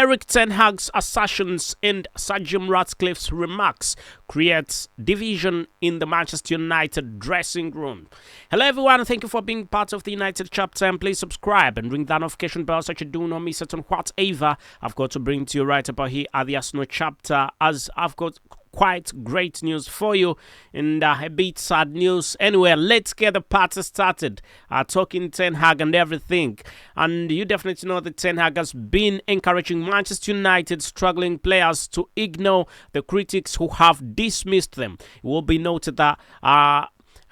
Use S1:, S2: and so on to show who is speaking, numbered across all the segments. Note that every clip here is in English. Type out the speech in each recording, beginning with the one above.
S1: Erik ten Hag's assertions and Sir Jim Ratcliffe's remarks creates division in the Manchester United dressing room. Hello everyone, thank you for being part of the United chapter, and please subscribe and ring that notification bell so you do not miss it on whatever I've got to bring to you right about here at the Arsenal chapter, as I've got quite great news for you and a bit sad news. Anyway, let's get the party started. Talking Ten Hag and everything. And you definitely know that Ten Hag has been encouraging Manchester United struggling players to ignore the critics who have dismissed them. It will be noted that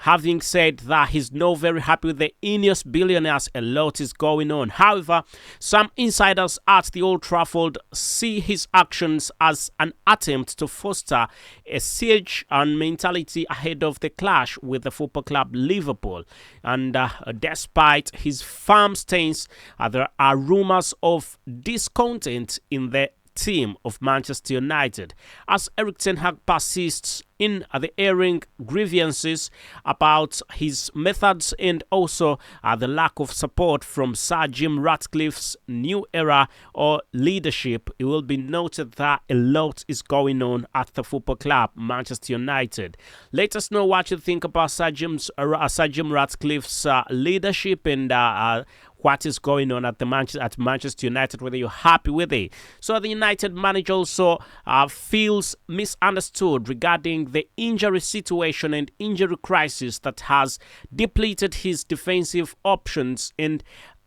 S1: having said that, he's not very happy with the Ineos billionaires. A lot is going on. However, some insiders at the Old Trafford see his actions as an attempt to foster a siege and mentality ahead of the clash with the football club Liverpool. And despite his firm stance, there are rumors of discontent in the team of Manchester United, as Erik ten Hag persists in the airing grievances about his methods and also the lack of support from Sir Jim Ratcliffe's new era or leadership. It will be noted that a lot is going on at the football club Manchester United. Let us know what you think about Sir Jim Ratcliffe's leadership and what is going on at Manchester United, whether you're happy with it. So the United manager also feels misunderstood regarding the injury situation and injury crisis that has depleted his defensive options and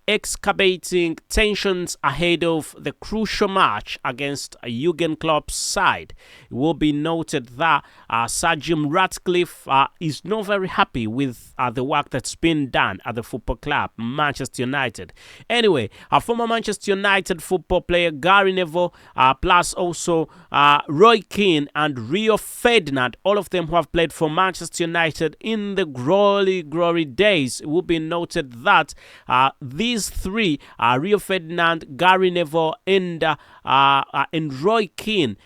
S1: excavating tensions ahead of the crucial match against Jurgen Klopp's side. It will be noted that Sir Jim Ratcliffe is not very happy with the work that's been done at the football club Manchester United. Anyway, former Manchester United football player Gary Neville, plus also Roy Keane and Rio Ferdinand, all of them who have played for Manchester United in the glory days. It will be noted that these three, Rio Ferdinand, Gary Neville, and Roy Keane,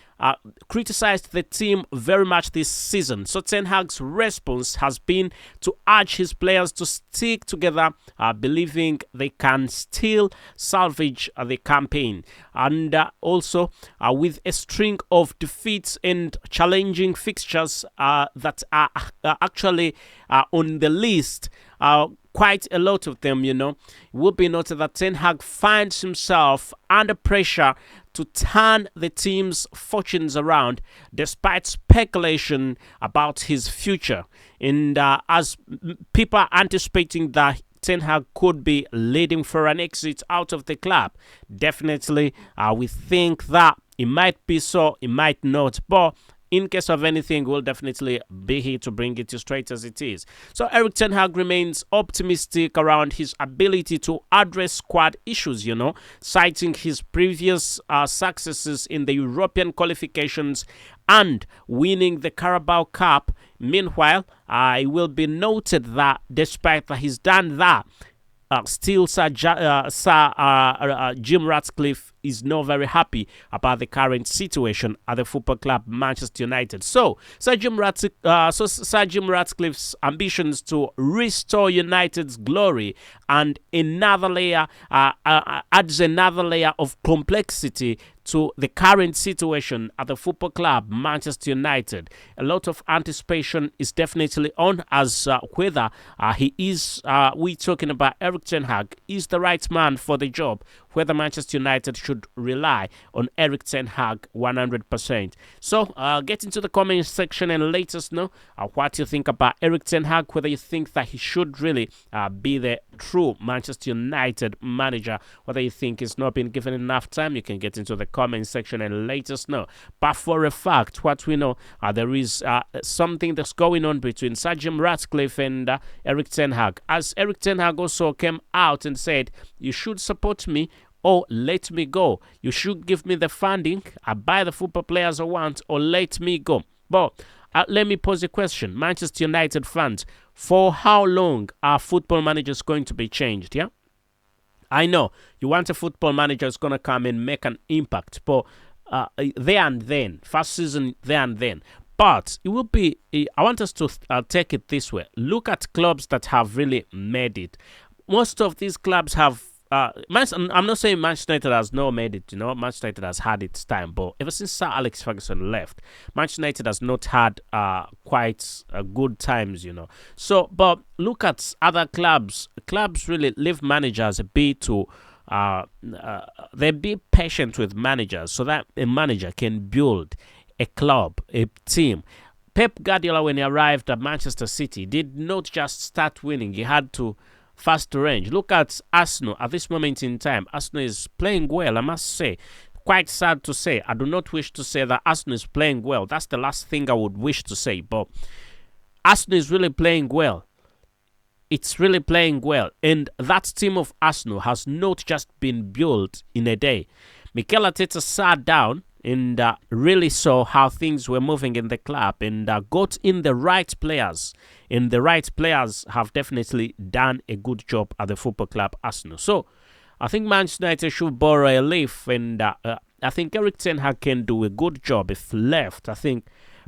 S1: criticized the team very much this season. So Ten Hag's response has been to urge his players to stick together, believing they can still salvage the campaign. And also with a string of defeats and challenging fixtures that are actually on the list, quite a lot of them, it will be noted that Ten Hag finds himself under pressure to turn the team's fortunes around despite speculation about his future. And as people are anticipating that Ten Hag could be leading for an exit out of the club, definitely we think that it might be so, it might not, but in case of anything, we'll definitely be here to bring it to straight as it is. So Erik ten Hag remains optimistic around his ability to address squad issues, citing his previous successes in the European qualifications and winning the Carabao Cup. Meanwhile, it will be noted that despite that he's done that, still Sir Jim Ratcliffe is not very happy about the current situation at the football club Manchester United. So Sir Jim Ratcliffe's ambitions to restore United's glory and adds another layer of complexity to the current situation at the football club Manchester United. A lot of anticipation is definitely on as whether we talking about Erik ten Hag is the right man for the job, whether Manchester United should rely on Erik ten Hag 100%. So get into the comment section and let us know what you think about Erik ten Hag, whether you think that he should really be the true Manchester United manager, whether you think he's not been given enough time. You can get into the comment section and let us know. But for a fact, what we know, there is something that's going on between Sir Jim Ratcliffe and Erik ten Hag, as Erik ten Hag also came out and said, you should support me or let me go. You should give me the funding. I buy the football players I want, or let me go. But let me pose a question. Manchester United fans, for how long are football managers going to be changed? Yeah, I know you want a football manager who's going to come and make an impact, but there and then, first season there and then. But it will be, I want us to take it this way. Look at clubs that have really made it. Most of these clubs have I'm not saying Manchester United has not made it. Manchester United has had its time, but ever since Sir Alex Ferguson left, Manchester United has not had quite good times. So, but look at other clubs. Clubs really leave managers a bit to. They be patient with managers so that a manager can build a club, a team. Pep Guardiola, when he arrived at Manchester City, did not just start winning. He had to fast range. Look at Arsenal at this moment in time. Arsenal is playing well, I must say. Quite sad to say. I do not wish to say that Arsenal is playing well. That's the last thing I would wish to say. But Arsenal is really playing well. It's really playing well. And that team of Arsenal has not just been built in a day. Mikel Arteta sat down and really saw how things were moving in the club and got in the right players. And the right players have definitely done a good job at the football club Arsenal. So I think Manchester United should borrow a leaf, and I think Erik ten Hag can do a good job if left.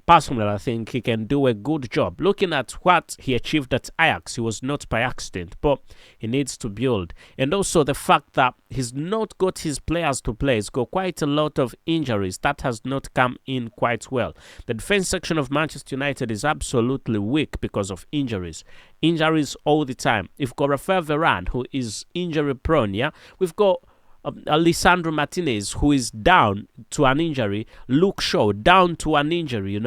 S1: Personally, I think he can do a good job. Looking at what he achieved at Ajax, he was not by accident, but he needs to build. And also the fact that he's not got his players to play. He's got quite a lot of injuries. That has not come in quite well. The defense section of Manchester United is absolutely weak because of injuries. Injuries all the time. We've got Rafael Varane, who is injury prone, yeah? We've got Lisandro Martinez, who is down to an injury. Luke Shaw, down to an injury.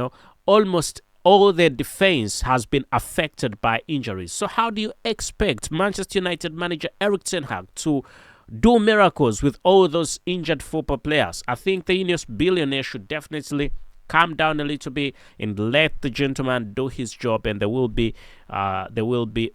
S1: Almost all their defense has been affected by injuries. So how do you expect Manchester United manager Erik ten Hag to do miracles with all those injured football players? I think the Ineos billionaire should definitely calm down a little bit and let the gentleman do his job, and there will be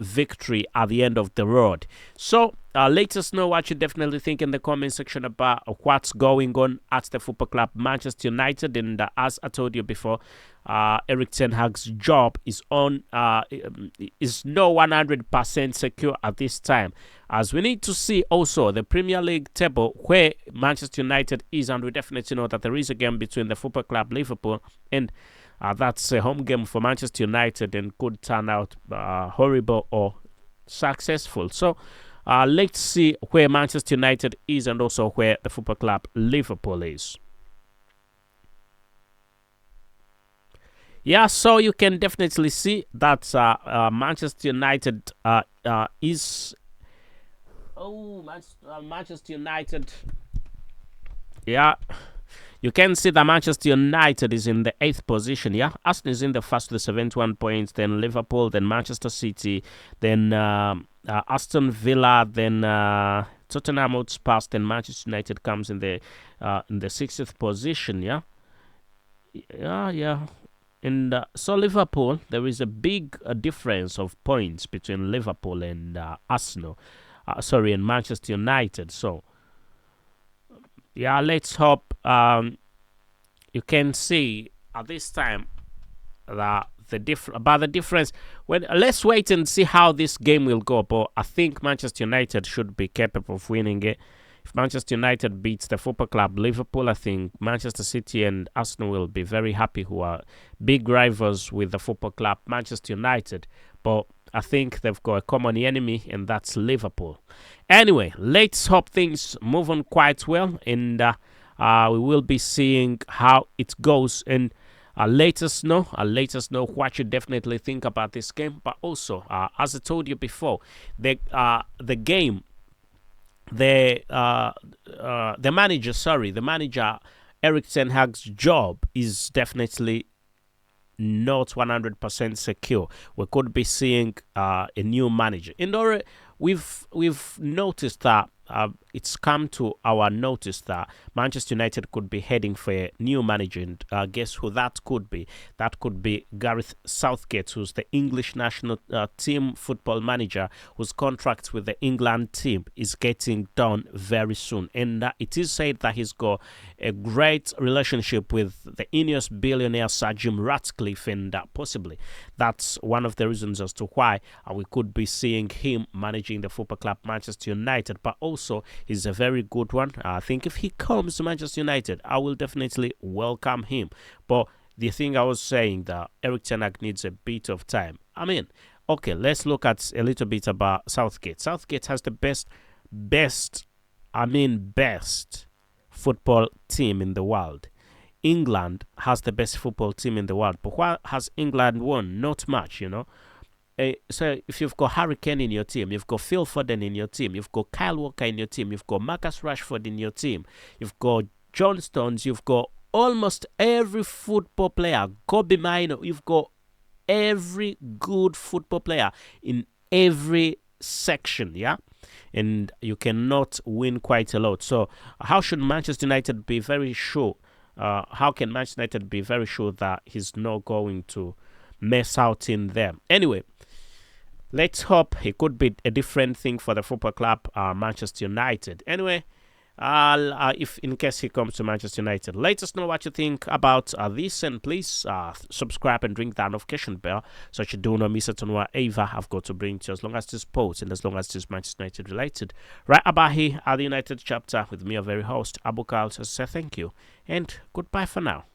S1: victory at the end of the road. So let us know what you definitely think in the comment section about what's going on at the football club Manchester United. And as I told you before, Erik ten Hag's job is not 100% secure at this time, as we need to see also the Premier League table where Manchester United is, and we definitely know that there is a game between the football club Liverpool, and that's a home game for Manchester United and could turn out horrible or successful. So let's see where Manchester United is and also where the football club Liverpool is. Yeah, so you can definitely see that Manchester United is... Manchester United... Yeah, you can see that Manchester United is in the 8th position. Yeah, Arsenal is in the first with 71 points, then Liverpool, then Manchester City, then Aston Villa, then Tottenham Hotspur, then Manchester United comes in the 60th position. Yeah. And so Liverpool, there is a big difference of points between Liverpool and and Manchester United. So yeah, let's hope you can see at this time that the difference. Let's wait and see how this game will go. But I think Manchester United should be capable of winning it. If Manchester United beats the football club Liverpool, I think Manchester City and Arsenal will be very happy, who are big rivals with the football club Manchester United. But I think they've got a common enemy, and that's Liverpool. Anyway, let's hope things move on quite well, and we will be seeing how it goes. And let us know what you definitely think about this game. But also, as I told you before, the manager Erik ten Hag's job is definitely not 100% secure. We could be seeing a new manager. And we've noticed that it's come to our notice that Manchester United could be heading for a new manager. And guess who that could be? That could be Gareth Southgate, who's the English national team football manager, whose contract with the England team is getting done very soon. And it is said that he's got a great relationship with the Ineos billionaire Sir Jim Ratcliffe, and possibly that's one of the reasons as to why we could be seeing him managing the football club Manchester United. But also, he's a very good one. I think if he comes to Manchester United, I will definitely welcome him. But the thing I was saying, that Erik ten Hag needs a bit of time. I mean, okay, let's look at a little bit about Southgate. Southgate has the best best, best football team in the world. England has the best football team in the world. But what has England won? Not much, So if you've got Harry Kane in your team, you've got Phil Foden in your team, you've got Kyle Walker in your team, you've got Marcus Rashford in your team, you've got John Stones, you've got almost every football player, Kobe Mino, you've got every good football player in every section, yeah? And you cannot win quite a lot. So how should Manchester United be very sure? How can Manchester United be very sure that he's not going to mess out in there? Anyway, let's hope it could be a different thing for the football club, Manchester United. Anyway, if in case he comes to Manchester United, let us know what you think about this, and please subscribe and ring that notification bell so that you do not miss out on whatever I've got to bring to you, as long as this sports and as long as this Manchester United related. Right about here at the United chapter with me, your very host Abu KALS. I say thank you and goodbye for now.